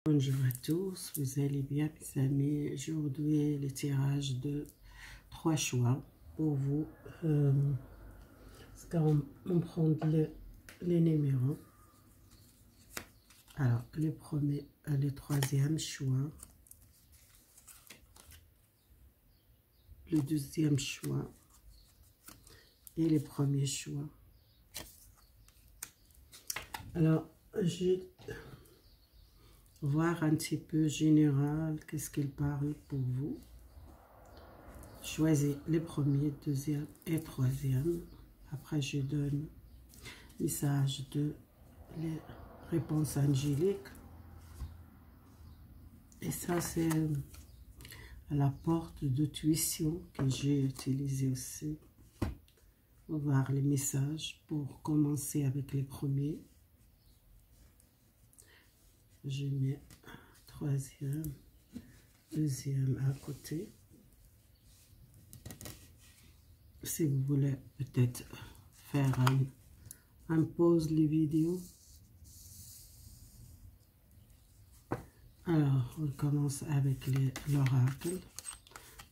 Bonjour à tous, vous allez bien mes amis. Aujourd'hui le tirage de 3 choix pour vous. On prend les numéros. Alors le premier, le troisième choix, le deuxième choix et le premier choix. Alors je vais voir un petit peu général, qu'est-ce qu'il parle pour vous. Choisis le premier, deuxième et troisième. Après, je donne message de les réponses angéliques. Et ça, c'est la porte d'intuition que j'ai utilisée aussi. On va voir les messages pour commencer avec les premiers. Je mets troisième, deuxième à côté. Si vous voulez peut-être faire un pause les vidéos. Alors, on commence avec l'oracle.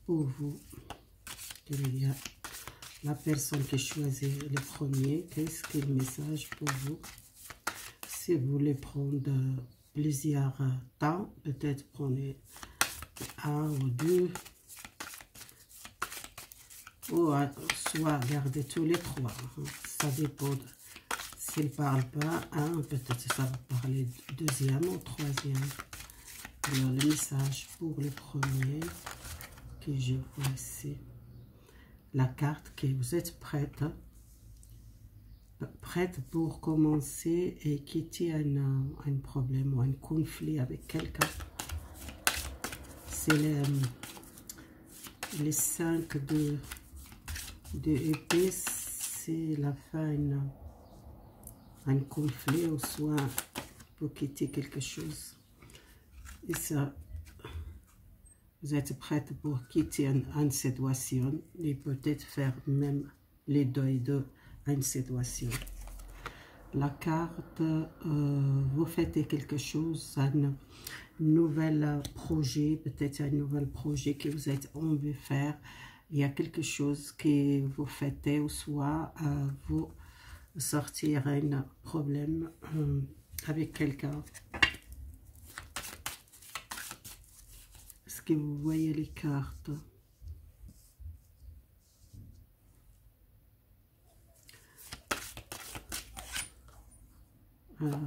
Pour vous, il y a la personne qui choisit le premier. Qu'est-ce que le message pour vous? Si vous voulez prendre plusieurs temps, peut-être prenez un ou deux. Ou soit garder tous les trois. Ça dépend. S'il ne parle pas, peut-être ça va parler deuxième ou troisième. Alors, le message pour le premier que je vois ici. La carte que vous êtes prête. Prête pour commencer et quitter un problème ou un conflit avec quelqu'un. C'est les 5 de épée, c'est la fin un conflit ou soit pour quitter quelque chose. Et ça, vous êtes prête pour quitter une situation et peut-être faire même les deuils d'une situation. La carte, vous faites quelque chose, un nouvel projet, peut-être un nouvel projet que vous êtes envie de faire. Il y a quelque chose que vous faites ou soit vous sortir un problème avec quelqu'un. Est-ce que vous voyez les cartes? Alors,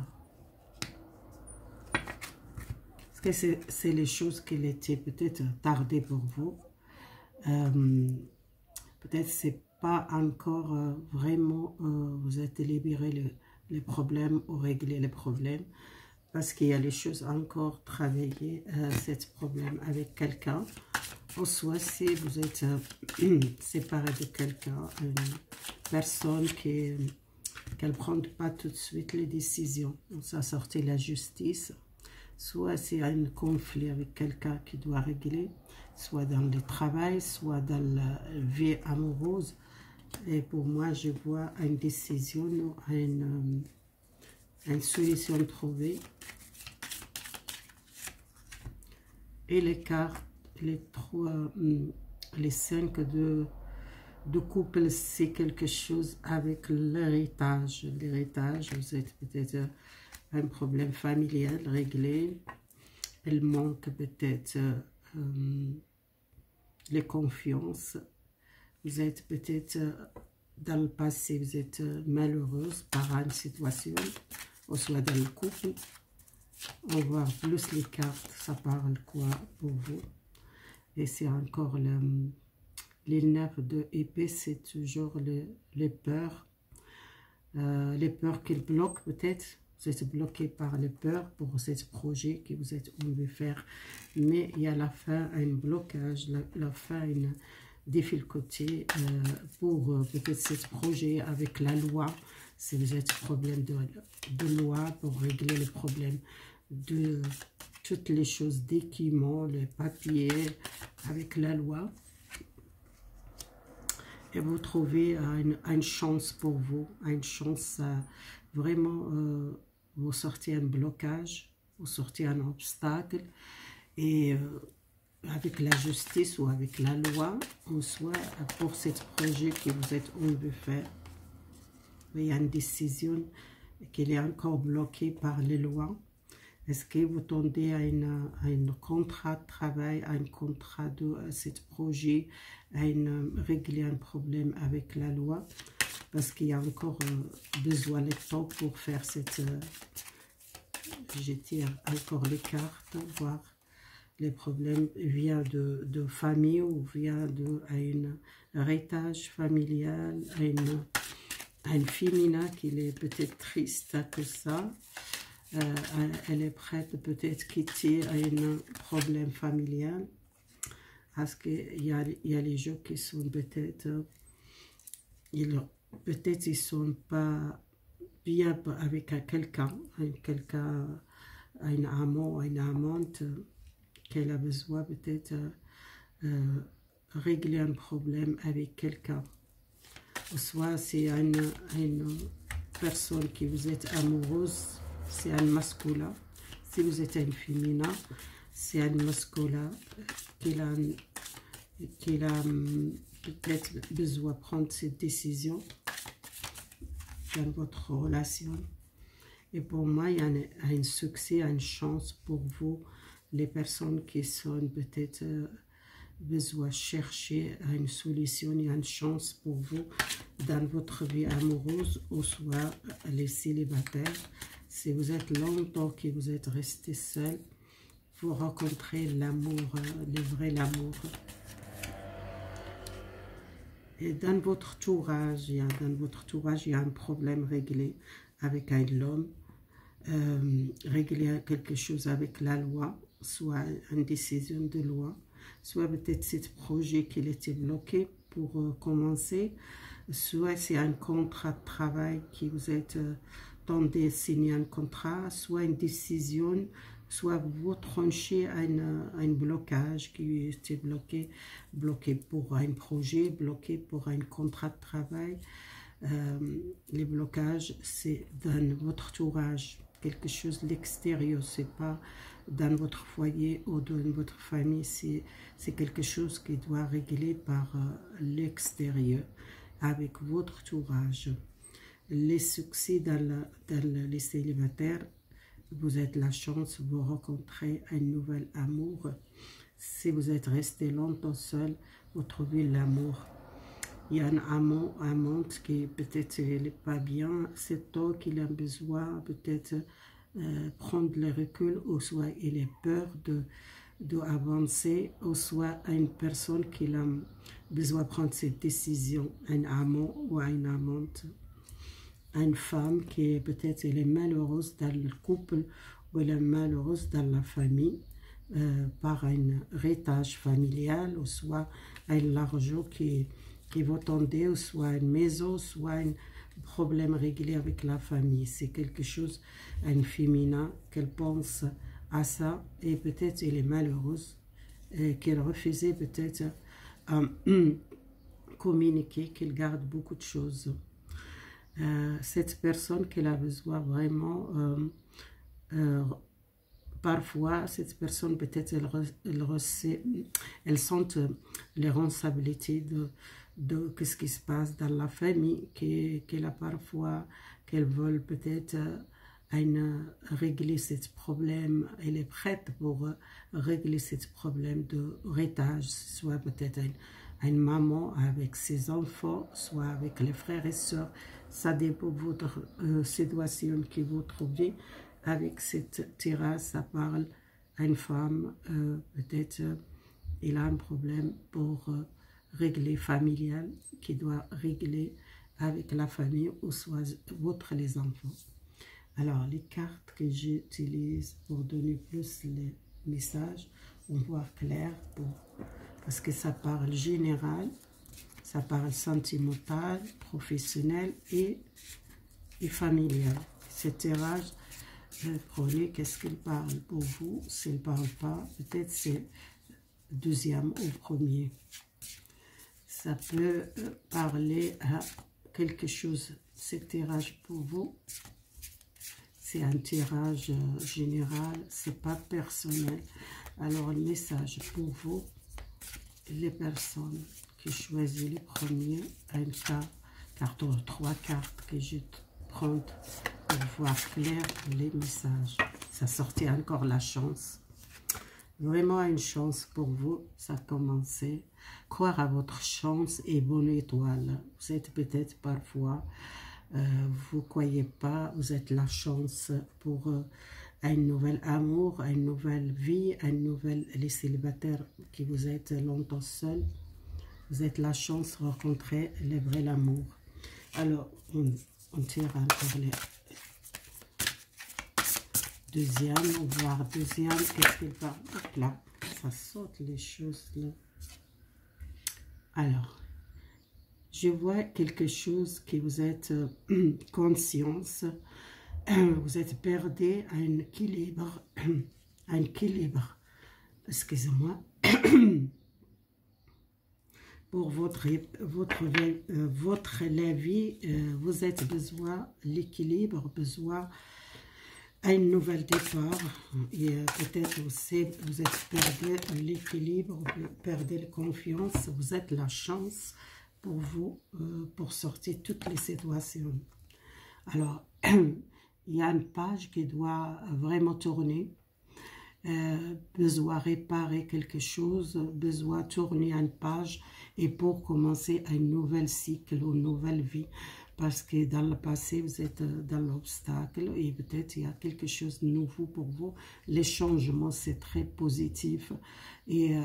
est-ce que c'est les choses qui étaient peut-être tardées pour vous? Peut-être c'est pas encore vraiment vous êtes libéré les problèmes ou réglé les problèmes parce qu'il y a les choses encore travailler cet problème avec quelqu'un ou soit si vous êtes séparé de quelqu'un, une personne qu'elle ne prend pas tout de suite les décisions, ça sortit la justice. Soit c'est un conflit avec quelqu'un qui doit régler, soit dans le travail, soit dans la vie amoureuse. Et pour moi, je vois une décision, une solution trouvée. Et les cartes, les 5 de couple, c'est quelque chose avec l'héritage. L'héritage, vous êtes peut-être un problème familial réglé. Il manque peut-être les confiances. Vous êtes peut-être dans le passé, vous êtes malheureuse par une situation, ou soit dans le couple. On voit plus les cartes, ça parle quoi pour vous? Et c'est encore les 9 de épée, c'est toujours les peurs. Les peurs qu'ils bloquent peut-être. Vous êtes bloqué par les peurs pour ce projet que vous êtes envie de faire. Mais il y a la fin, un blocage, la fin, une difficulté pour peut-être ce projet avec la loi. Si vous êtes problème de loi pour régler les problèmes de toutes les choses d'équipement, les papiers avec la loi. Et vous trouvez une chance pour vous, une chance vraiment, vous sortez un blocage, vous sortez un obstacle et avec la justice ou avec la loi, ou soit pour ce projet que vous êtes en veut faire. Il y a une décision qui est encore bloquée par les lois. Est-ce que vous tendez à un contrat de travail, à un contrat de ce projet, à régler un problème avec la loi? Parce qu'il y a encore besoin de temps pour faire cette... je tire encore les cartes, voir les problèmes viennent de famille ou vient d'un héritage familial, à une féminin qui est peut-être triste que ça. Elle est prête peut-être quitter un problème familial. Parce qu'il y a les gens qui sont peut-être... peut-être ils ne sont pas bien avec quelqu'un, un amant, une amante, qu'elle a besoin peut-être régler un problème avec quelqu'un. Soit c'est une personne qui vous êtes amoureuse, c'est un masculin. Si vous êtes un féminin, c'est un masculin qui a peut-être besoin de prendre cette décision dans votre relation. Et pour moi, il y a un succès, une chance pour vous, les personnes qui sont peut-être besoin de chercher une solution. Il y a une chance pour vous dans votre vie amoureuse, ou soit les célibataires. Si vous êtes longtemps que vous êtes resté seul, vous rencontrez l'amour, le vrai amour. Et dans votre entourage, il y a un problème réglé avec un homme, régler quelque chose avec la loi, soit une décision de loi, soit peut-être ce projet qui était bloqué pour commencer, soit c'est un contrat de travail qui vous êtes tendez à signer un contrat, soit une décision, soit vous tranchez un blocage qui était bloqué pour un projet, bloqué pour un contrat de travail. Les blocages, c'est dans votre entourage, quelque chose de l'extérieur, c'est pas dans votre foyer ou dans votre famille, c'est quelque chose qui doit régler par l'extérieur, avec votre entourage. Les succès dans les célibataires, vous avez la chance, vous rencontrez un nouvel amour. Si vous êtes resté longtemps seul, vous trouvez l'amour. Il y a un amant, amante qui peut-être n'est pas bien, c'est toi qu'il a besoin, peut-être prendre le recul, ou soit il a peur d'avancer, ou soit une personne qui a besoin de prendre cette décision, un amant ou une amante. Une femme qui peut-être elle est malheureuse dans le couple, ou elle est malheureuse dans la famille, par un héritage familial, ou soit un argent qui vous tendez, ou soit une maison, soit un problème réglé avec la famille. C'est quelque chose, un féminin, qu'elle pense à ça, et peut-être elle est malheureuse, qu'elle refusait peut-être communiquer, qu'elle garde beaucoup de choses. Cette personne qu'elle a besoin vraiment, parfois cette personne peut-être elle sent les responsabilités de ce qui se passe dans la famille, qu'elle a parfois, qu'elle veut peut-être régler ce problème, elle est prête pour régler ce problème de héritage, soit peut-être une maman avec ses enfants, soit avec les frères et sœurs. Ça dépend de votre situation que vous trouvez. Avec cette terrasse, ça parle à une femme, peut-être il a un problème pour régler familial, qui doit régler avec la famille, ou soit les enfants. Alors, les cartes que j'utilise pour donner plus les messages, on voit clair, parce que ça parle général, ça parle sentimental, professionnel et familial. Ce tirage, prenez qu'est-ce qu'il parle pour vous. S'il ne parle pas, peut-être c'est deuxième ou premier. Ça peut parler à quelque chose, ce tirage pour vous. c'est un tirage général, c'est pas personnel. Alors, le message pour vous, les personnes qui choisissent les premiers, une carte ou 3 cartes que je prends pour voir clair les messages. Ça sortit encore la chance. Vraiment une chance pour vous, ça a commencé. Croire à votre chance et bonne étoile. Vous êtes peut-être parfois, vous croyez pas, vous êtes la chance pour un nouvel amour, une nouvelle vie, les célibataires qui vous êtes longtemps seuls. Vous êtes la chance de rencontrer le vrai amour. Alors, on tire encore les deuxième, on va voir deuxième, qu'est-ce qu'il va... Hop là, ça saute les choses là. Alors, je vois quelque chose que vous êtes conscience, vous êtes perdu à un équilibre, excusez-moi, pour votre vie, vous êtes besoin l'équilibre, besoin un nouvel départ, et peut-être aussi vous êtes perdu l'équilibre, vous perdez la confiance, vous êtes la chance pour vous, pour sortir toutes les situations. Alors, il y a une page qui doit vraiment tourner, besoin réparer quelque chose, besoin tourner une page, et pour commencer un nouvel cycle, une nouvelle vie. Parce que dans le passé, vous êtes dans l'obstacle et peut-être il y a quelque chose de nouveau pour vous. Les changements, c'est très positif. Et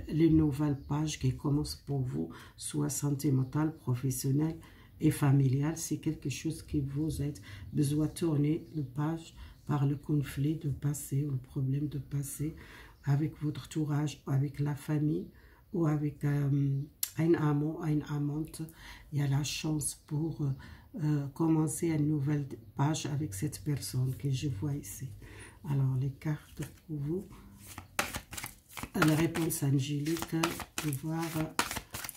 les nouvelles pages qui commencent pour vous, soit sentimentale, professionnelle et familiale, c'est quelque chose qui vous êtes besoin de tourner la page par le conflit de passé ou le problème de passé avec votre entourage, avec la famille ou avec... un amant, une amante, il y a la chance pour commencer une nouvelle page avec cette personne que je vois ici. Alors, les cartes pour vous. La réponse angélique, pour voir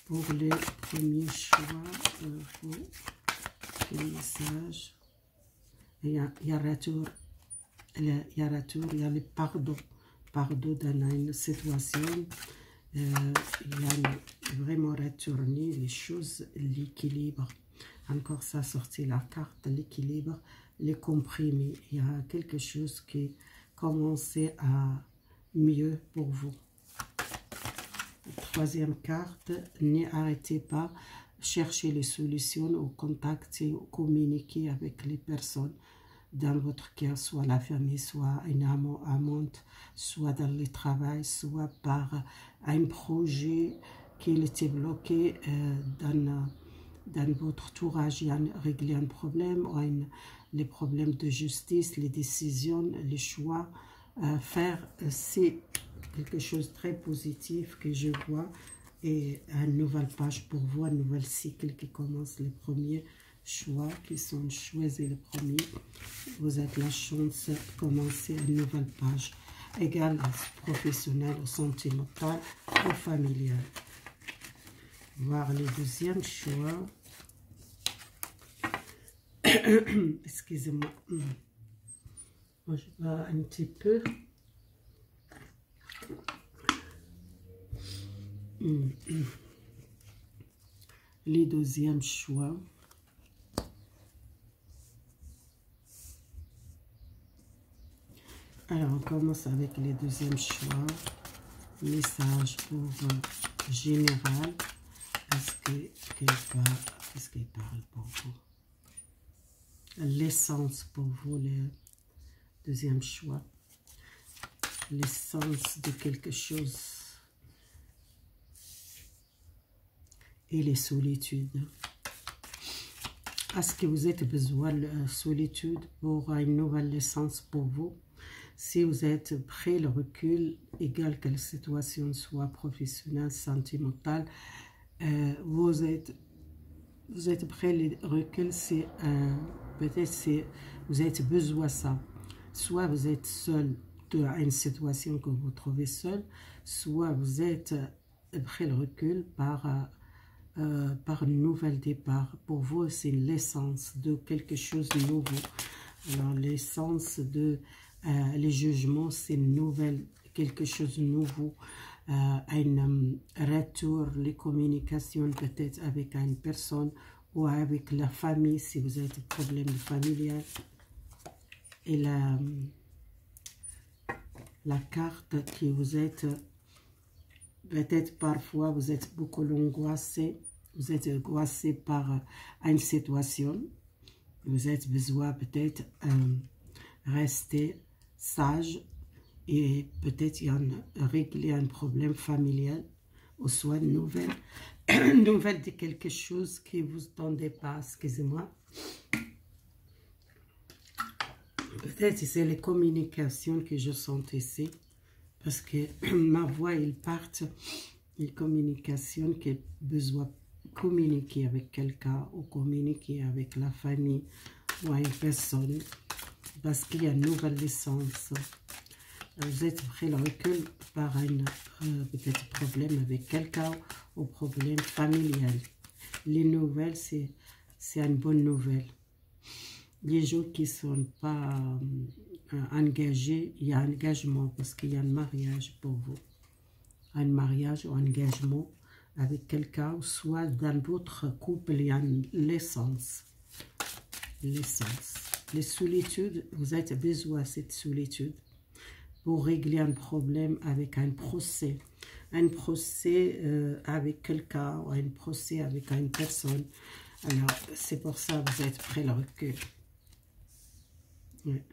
pour les premiers choix, les messages. Il y a retour, il y a le pardon dans une situation. Il a vraiment retourné les choses, l'équilibre. Encore ça sorti la carte, l'équilibre, les comprimés. Il y a quelque chose qui commençait à mieux pour vous. Troisième carte, n'arrêtez pas, cherchez les solutions ou contacter ou communiquer avec les personnes dans votre cœur, soit la famille, soit un amant, amante, soit dans le travail, soit par un projet qui était bloqué dans votre entourage, il y a réglé un problème, ou les problèmes de justice, les décisions, les choix. Faire, c'est quelque chose de très positif que je vois, et une nouvelle page pour vous, un nouvel cycle qui commence, les premiers choix qui sont choisis les premiers. Vous avez la chance de commencer une nouvelle page, égale professionnelle, sentimentale ou familiale. Voir les deuxièmes choix. Excusez-moi. Moi, je vais un petit peu. Les deuxièmes choix. Alors, on commence avec les deuxièmes choix. Message pour général. Qu'est-ce qu'il parle pour vous? L'essence pour vous, le deuxième choix. L'essence de quelque chose. Et les solitudes. Est-ce que vous avez besoin de solitude pour une nouvelle essence pour vous? Si vous êtes prêt, le recul, égal que la situation soit professionnelle, sentimentale, vous êtes prêt, le recul, c'est peut-être vous avez besoin de ça. Soit vous êtes seul dans une situation que vous trouvez seul, soit vous êtes prêt, le recul par un nouvel départ. Pour vous, c'est l'essence de quelque chose de nouveau. Alors, l'essence de les jugements, c'est quelque chose de nouveau. Un retour, les communications peut-être avec une personne ou avec la famille, si vous avez des problèmes familiaux. Et la carte qui vous êtes, peut-être parfois vous êtes beaucoup angoissé, vous êtes angoissé par une situation, vous avez besoin peut-être rester sage et peut-être régler un problème familial ou soit une nouvelle, nouvelle de quelque chose qui vous attendez pas, excusez-moi. Peut-être c'est les communications que je sens ici, parce que ma voix, il part, une communication qui a besoin de communiquer avec quelqu'un ou communiquer avec la famille ou une personne, parce qu'il y a une nouvelle licence. Vous êtes pris le recul par un peut-être problème avec quelqu'un ou problème familial. Les nouvelles, c'est une bonne nouvelle. Les gens qui ne sont pas engagés, il y a engagement parce qu'il y a un mariage pour vous. Un mariage ou un engagement avec quelqu'un, soit dans votre couple, il y a une l'essence. L'essence. Les solitudes, vous avez besoin de cette solitude pour régler un problème avec un procès. Un procès avec quelqu'un ou un procès avec une personne. Alors, c'est pour ça que vous êtes prêt le recul. Ouais.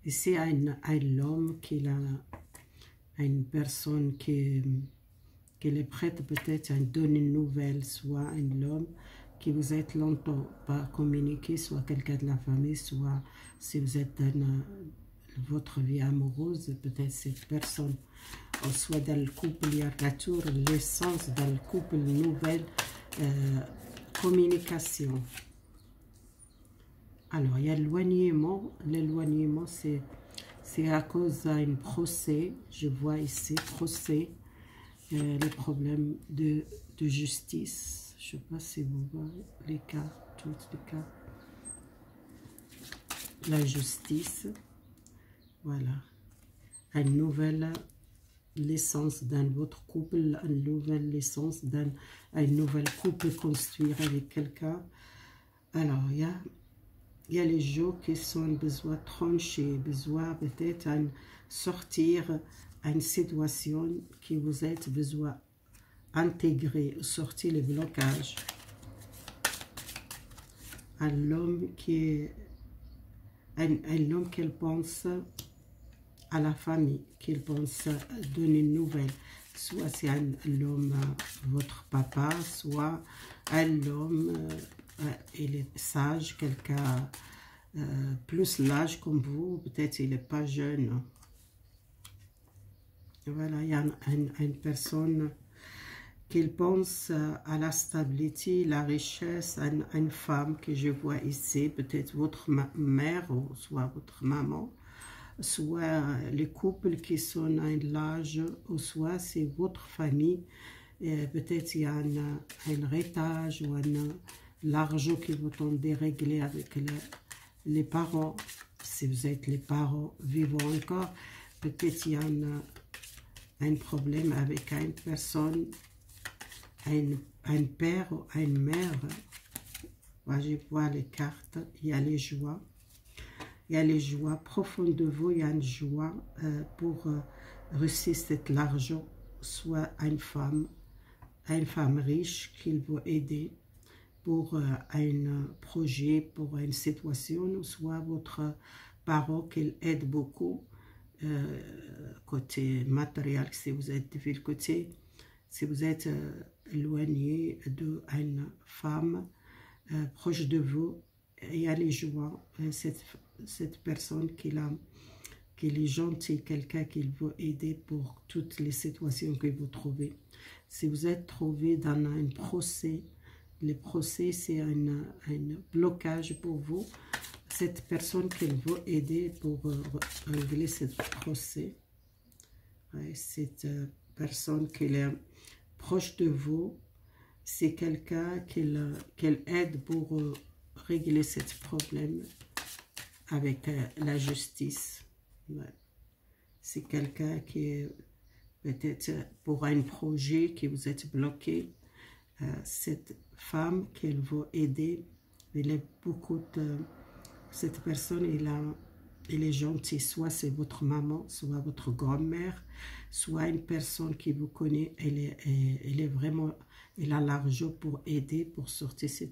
Ici, un homme qui a une personne qui est prête peut-être à donner une nouvelle, soit un homme qui vous êtes longtemps pas communiqué, soit quelqu'un de la famille, soit si vous êtes dans votre vie amoureuse, peut-être cette personne, ou soit dans le couple, il y a retour, l'essence dans le couple, nouvelle communication. Alors, il y a l'éloignement. L'éloignement, c'est à cause d'un procès. Je vois ici, procès, les problèmes de justice. Je ne sais pas si vous voyez les cartes, toutes les cartes. La justice. Voilà. Une nouvelle naissance dans votre couple, une nouvelle naissance dans un nouvel couple construire avec quelqu'un. Alors, il y a les jours qui sont besoin de trancher, besoin peut-être de sortir à une situation qui vous êtes besoin d'intégrer, sortir les blocages. Un homme qui pense à la famille, qu'il pense donner une nouvelle. Soit c'est un homme, votre papa, soit un homme, il est sage, quelqu'un plus l'âge comme vous, peut-être il n'est pas jeune. Voilà, il y a une personne qui pense à la stabilité, la richesse, une femme que je vois ici, peut-être votre mère ou soit votre maman, soit les couples qui sont à l'âge, ou soit c'est votre famille, peut-être il y a un héritage ou l'argent qui vous tombe dérégler avec les parents, si vous êtes les parents vivants encore, peut-être il y a un problème avec une personne, un père ou une mère. Moi, je vois les cartes, il y a les joies. Il y a les joies profondes de vous, il y a une joie pour réussir cet argent, soit une femme riche qui vous aider pour un projet, pour une situation, soit votre parent qui aide beaucoup, côté matériel, si vous êtes de l'autre côté, si vous êtes éloigné d'une femme proche de vous, il y a les joies, cette personne qui est gentille, quelqu'un qui vous aider pour toutes les situations que vous trouvez. Si vous êtes trouvé dans un procès, le procès c'est un blocage pour vous, cette personne qui vous aider pour régler ce procès, ouais, cette personne qui est proche de vous, c'est quelqu'un qu'elle aide pour régler ce problème. avec la justice. Ouais. C'est quelqu'un qui est peut-être pour un projet que vous êtes bloqué. Cette femme qu'elle va aider, elle a beaucoup de... Cette personne, elle est gentille, soit c'est votre maman, soit votre grand-mère, soit une personne qui vous connaît, elle est vraiment, elle a l'argent pour aider, pour sortir ce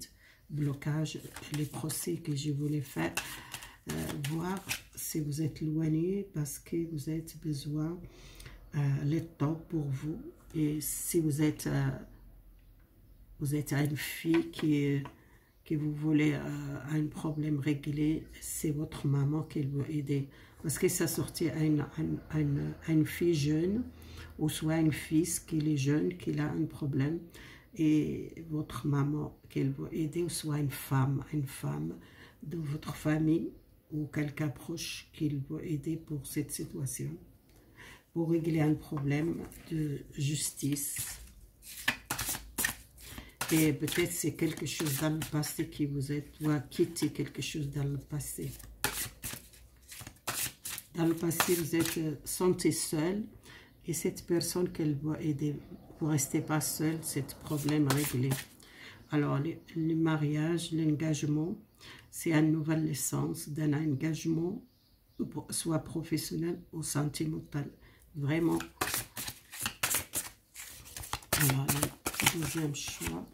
blocage, les procès que je voulais faire, voir si vous êtes éloigné parce que vous avez besoin le temps pour vous, et si vous êtes une fille que vous voulez un problème réglé, c'est votre maman qui va aider. Parce que ça sortit à une fille jeune, ou soit une fils qui est jeune, qui a un problème, et votre maman qu'elle va aider, ou soit une femme de votre famille, ou quelqu'un proche qu'il va aider pour cette situation, pour régler un problème de justice. Et peut-être c'est quelque chose dans le passé qui vous doit quitter quelque chose dans le passé. Dans le passé, vous êtes senti seul, et cette personne qu'elle va aider, vous ne restez pas seul, c'est problème réglé. Alors, le mariage, l'engagement, c'est une nouvelle naissance d'un engagement, soit professionnel ou sentimental. Vraiment. Alors, le deuxième choix.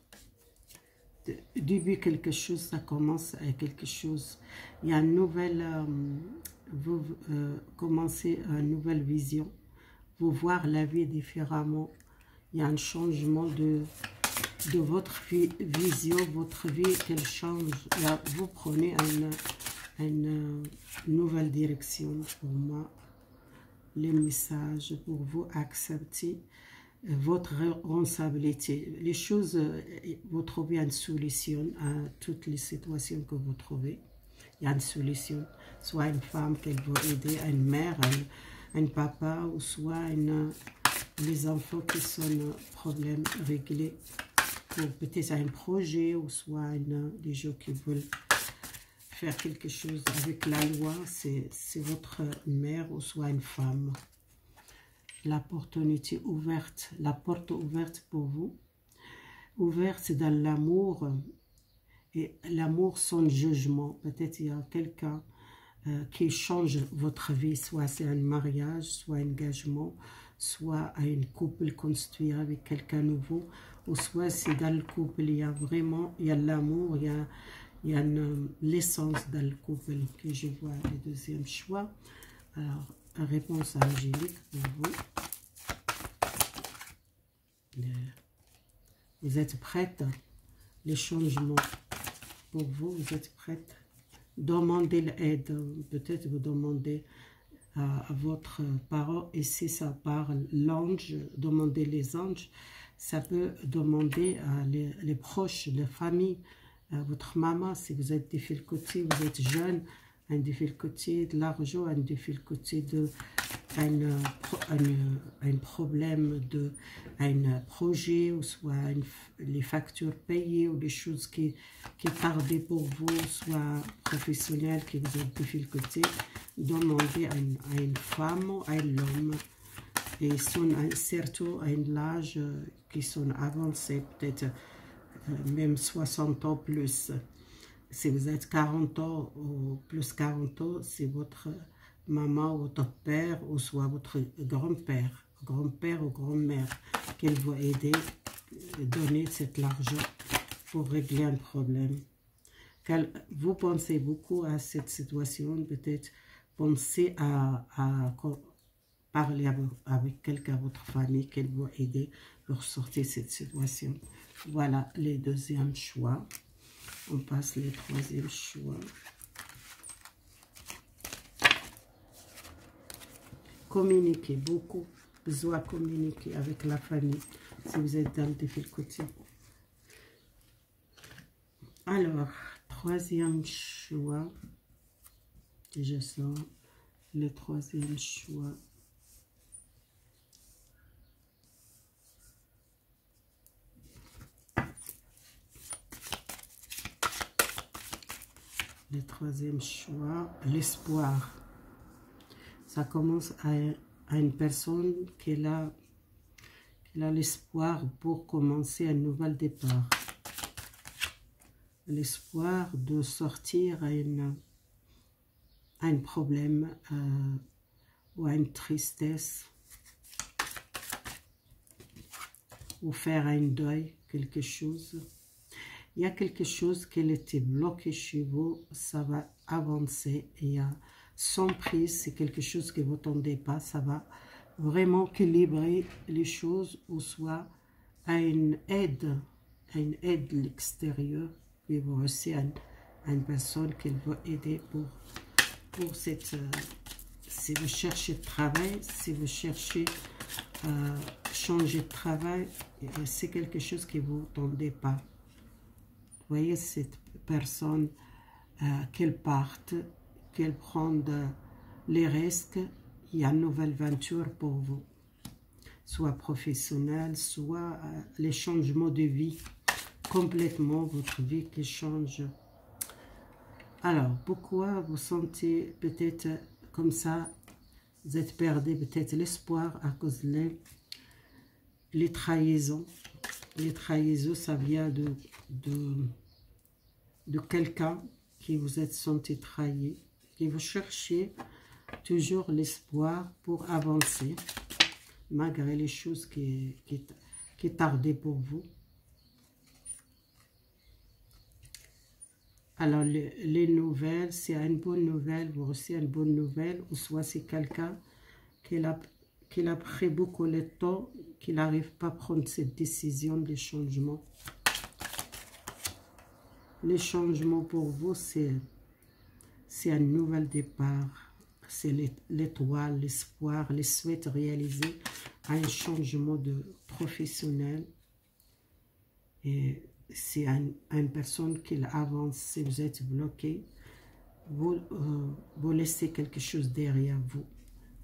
Début quelque chose, ça commence à quelque chose. Il y a une nouvelle, vous commencez une nouvelle vision. Vous voir la vie différemment. Il y a un changement de votre vision, votre vie, qu'elle change. Là, vous prenez une nouvelle direction pour moi. Les messages pour vous accepter votre responsabilité. Les choses, vous trouvez une solution à toutes les situations que vous trouvez. Il y a une solution, soit une femme qu'elle va aider, une mère, un papa, ou soit les enfants qui sont problèmes réglés, ou peut-être un projet, ou soit des gens qui veulent faire quelque chose avec la loi, c'est votre mère, ou soit une femme. L'opportunité ouverte, la porte ouverte pour vous, ouverte dans l'amour, et l'amour sans jugement. Peut-être il y a quelqu'un qui change votre vie, soit c'est un mariage, soit un engagement, soit un couple construit avec quelqu'un nouveau, ou soit c'est dans le couple, il y a vraiment, il y a l'amour, il y a l'essence dans le couple que je vois. Le deuxième choix. Alors, réponse angélique pour vous. Vous êtes prête, les changements pour vous, vous êtes prête. Demandez l'aide, peut-être vous demandez à votre parent, et si ça parle l'ange, demandez les anges. Ça peut demander à les proches, les familles, à votre maman, si vous êtes difficulté, vous êtes jeune, un difficulté de l'argent, un difficulté de un problème de un projet, ou soit les factures payées, ou des choses qui tardaient pour vous, soit professionnelles, qui vous ont difficulté. Demandez à une femme ou à un homme, et sont surtout à un âge qui sont avancés, peut-être même 60 ans plus. Si vous êtes 40 ans ou plus 40 ans, c'est votre maman ou votre père, ou soit votre grand-père ou grand-mère, qu'elle va aider, donner cet argent pour régler un problème. Quand vous pensez beaucoup à cette situation, peut-être pensez à parler avec quelqu'un de votre famille, qu'elle va aider pour sortir de cette situation. Voilà les deuxièmes choix. On passe le troisième choix. Communiquer, beaucoup besoin de communiquer avec la famille si vous êtes dans le difficulté. Alors, troisième choix, je sens le troisième choix. Le troisième choix, l'espoir. Ça commence à une personne qui a l'espoir pour commencer un nouvel départ. L'espoir de sortir à un problème ou à une tristesse, ou faire un deuil, quelque chose. Il y a quelque chose qui était bloqué chez vous, ça va avancer. Il y a sans prise, c'est quelque chose que vous n'attendez pas, ça va vraiment équilibrer les choses, ou soit à une aide de l'extérieur, et vous aussi à une personne qui veut aider pour cette... si vous cherchez de travail, si vous cherchez changer de travail, c'est quelque chose que vous n'attendez pas. Vous voyez, cette personne, qu'elle parte, qu'elle prenne les risques, il y a une nouvelle aventure pour vous. Soit professionnelle, soit les changements de vie, complètement votre vie qui change. Alors, pourquoi vous sentez peut-être comme ça, vous êtes perdu peut-être l'espoir à cause les trahisons. Les trahisons, ça vient de quelqu'un qui vous êtes senti trahi, et vous cherchez toujours l'espoir pour avancer, malgré les choses qui tardaient pour vous. Alors, les nouvelles, c'est une bonne nouvelle, vous recevez une bonne nouvelle, ou soit c'est quelqu'un qui a pris beaucoup de temps, qui n'arrive pas à prendre cette décision de changement. Les changements pour vous, c'est un nouvel départ, c'est l'étoile, l'espoir, les souhaits réalisés, un changement de professionnel. Et c'est une personne qui avance. Si vous êtes bloqué, vous laissez quelque chose derrière vous,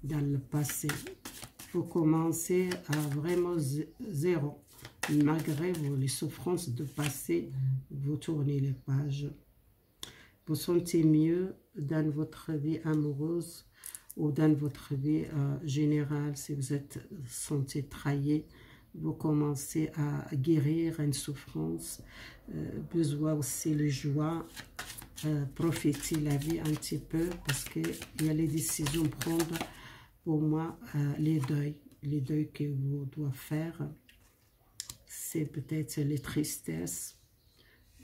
dans le passé. Vous commencez à vraiment zéro. Malgré les souffrances de passé, vous tournez les pages. Vous sentez mieux dans votre vie amoureuse ou dans votre vie générale. Si vous êtes senti trahi, vous commencez à guérir une souffrance, besoin aussi de joie, profiter la vie un petit peu, parce qu'il y a les décisions à prendre. Pour moi, les deuils que vous devez faire, c'est peut-être les tristesses,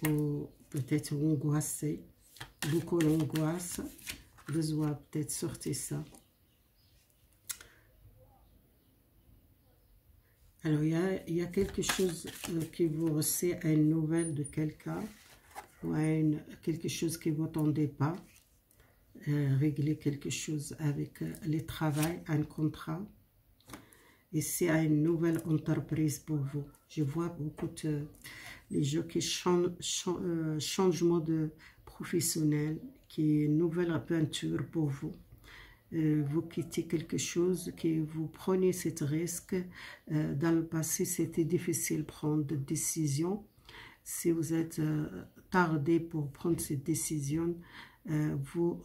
ou peut-être angoissé, beaucoup d'angoisse, besoin peut-être sortir ça. Alors, il y a quelque chose qui vous recevez, une nouvelle de quelqu'un, ou quelque chose que vous n'attendez pas, régler quelque chose avec le travail, un contrat, et c'est une nouvelle entreprise pour vous. Je vois beaucoup les gens qui changement de professionnel, qui est une nouvelle aventure pour vous. Vous quittez quelque chose, que vous prenez cet risque. Dans le passé, c'était difficile de prendre des décisions. Si vous êtes tardé pour prendre cette décision, vous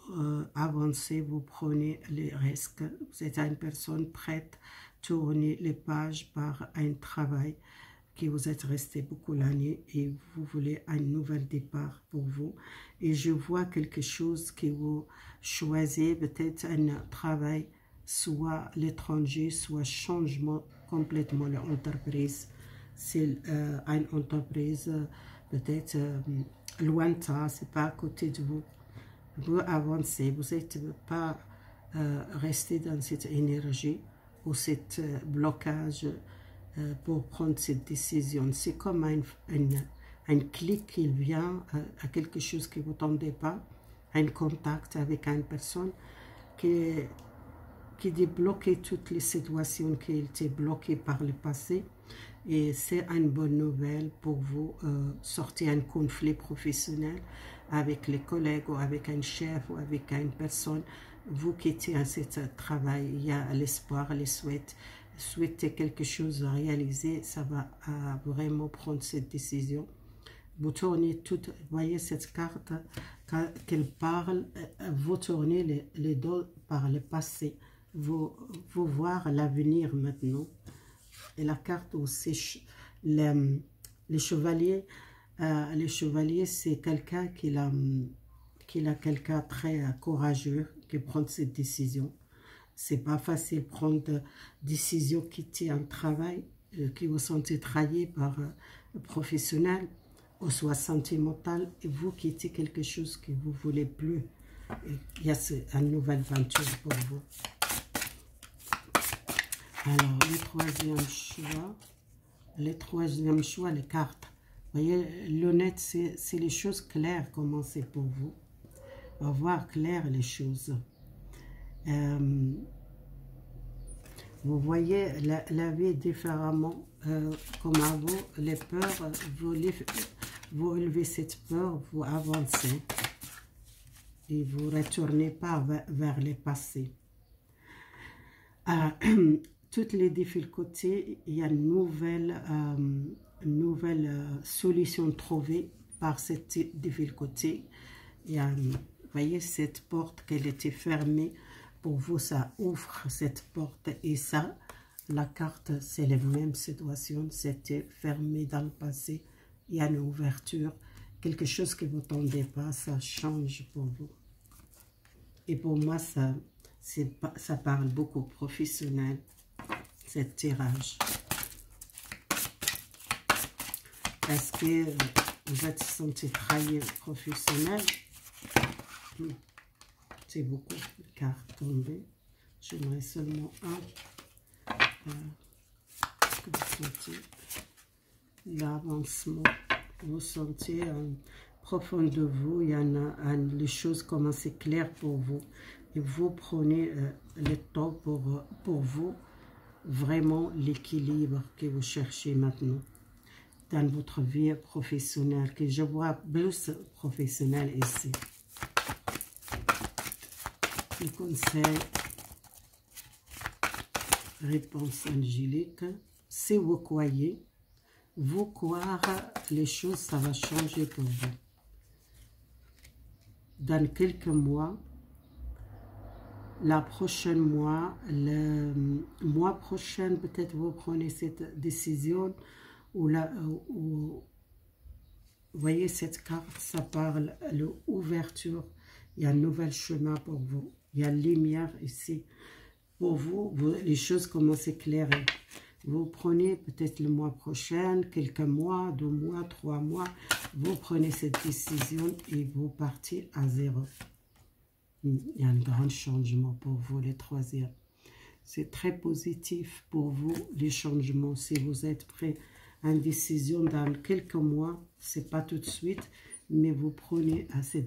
avancez, vous prenez les risques. Vous êtes une personne prête à tourner les pages par un travail que vous êtes resté beaucoup l'année, et vous voulez un nouvel départ pour vous. Et je vois quelque chose que vous choisissez, peut-être un travail, soit l'étranger, soit changement complètement de l'entreprise. C'est une entreprise peut-être lointaine, c'est pas à côté de vous. Vous avancez, vous n'êtes pas resté dans cette énergie ou cet blocage pour prendre cette décision. C'est comme un clic qui vient à quelque chose que vous n'attendez pas, un contact avec une personne qui débloque toutes les situations qui étaient bloquées par le passé. Et c'est une bonne nouvelle pour vous, sortir un conflit professionnel avec les collègues ou avec un chef ou avec une personne. Vous quittez un certain travail, il y a l'espoir, les souhaits. Souhaiter quelque chose à réaliser, ça va vraiment prendre cette décision Vous tournez toute, vous voyez cette carte, qu'elle parle, vous tournez les dos par le passé. Vous voir l'avenir maintenant. Et la carte aussi, les chevaliers, c'est quelqu'un qui a quelqu'un très courageux qui prend cette décision. C'est pas facile de prendre des décisions qui tiennent un travail, qui vous sentez trahi par un professionnel, ou soit sentimental, et vous quittez quelque chose que vous ne voulez plus. Il y a une nouvelle aventure pour vous. Alors, le troisième choix, les cartes. Vous voyez, l'honnête, c'est les choses claires, comment c'est pour vous. On va voir clair les choses. Vous voyez la vie différemment, comme avant, les peurs, vous élevez cette peur, vous avancez et vous ne retournez pas vers le passé. Toutes les difficultés, il y a une nouvelle solution trouvée par cette difficulté. Il y a, vous voyez, cette porte qu'elle était fermée. Pour vous, ça ouvre cette porte. Et ça, la carte, c'est la même situation. C'était fermé dans le passé. Il y a une ouverture. Quelque chose que vous n'attendez pas, ça change pour vous. Et pour moi, ça parle beaucoup professionnel, ce tirage. Est-ce que vous êtes senti trahi professionnel? C'est beaucoup de cartes tombées. J'aimerais seulement un. Que vous sentez l'avancement. Vous sentez profond de vous, il y en a les choses commencent claires pour vous. Et vous prenez le temps pour vous, vraiment l'équilibre que vous cherchez maintenant dans votre vie professionnelle, que je vois plus professionnel ici. Le conseil, réponse angélique, si vous croyez, vous croire les choses, ça va changer pour vous. Dans quelques mois, le mois prochain, peut-être vous prenez cette décision, vous voyez cette carte, ça parle de l'ouverture, il y a un nouvel chemin pour vous, il y a lumière ici. Pour vous, les choses commencent à éclairer. Vous prenez peut-être le mois prochain, quelques mois, 2 mois, 3 mois, vous prenez cette décision et vous partez à zéro. Il y a un grand changement pour vous, les troisièmes. C'est très positif pour vous, les changements. Si vous êtes prêt à une décision dans quelques mois, ce n'est pas tout de suite, mais vous prenez à cette